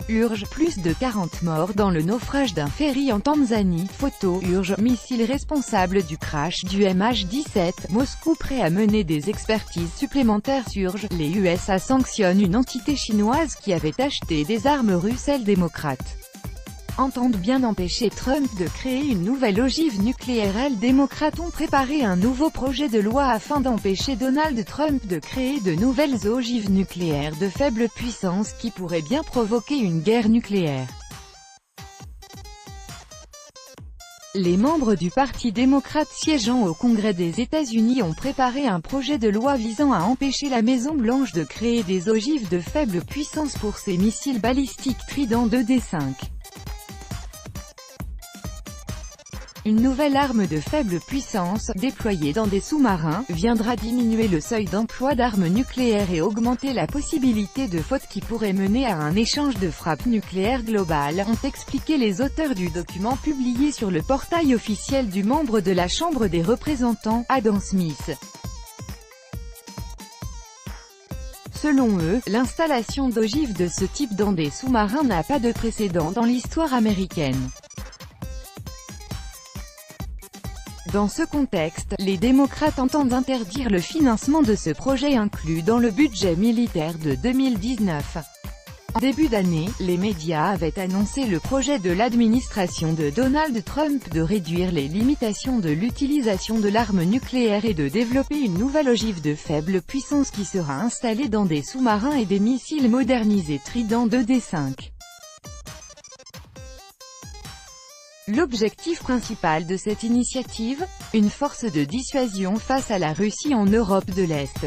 Urge, plus de 40 morts dans le naufrage d'un ferry en Tanzanie. Photo, Urge, missile responsable du crash du MH17. Moscou prêt à mener des expertises supplémentaires sur Urge. Les USA sanctionnent une entité chinoise qui avait acheté des armes russes. Les démocrates entendent bien empêcher Trump de créer une nouvelle ogive nucléaire. Les démocrates ont préparé un nouveau projet de loi afin d'empêcher Donald Trump de créer de nouvelles ogives nucléaires de faible puissance qui pourraient bien provoquer une guerre nucléaire. Les membres du Parti démocrate siégeant au Congrès des États-Unis ont préparé un projet de loi visant à empêcher la Maison-Blanche de créer des ogives de faible puissance pour ses missiles balistiques Trident 2D5. Une nouvelle arme de faible puissance, déployée dans des sous-marins, viendra diminuer le seuil d'emploi d'armes nucléaires et augmenter la possibilité de fautes qui pourraient mener à un échange de frappe nucléaire global, ont expliqué les auteurs du document publié sur le portail officiel du membre de la Chambre des représentants, Adam Smith. Selon eux, l'installation d'ogives de ce type dans des sous-marins n'a pas de précédent dans l'histoire américaine. Dans ce contexte, les démocrates entendent interdire le financement de ce projet inclus dans le budget militaire de 2019. En début d'année, les médias avaient annoncé le projet de l'administration de Donald Trump de réduire les limitations de l'utilisation de l'arme nucléaire et de développer une nouvelle ogive de faible puissance qui sera installée dans des sous-marins et des missiles modernisés Trident 2D5. L'objectif principal de cette initiative? Une force de dissuasion face à la Russie en Europe de l'Est.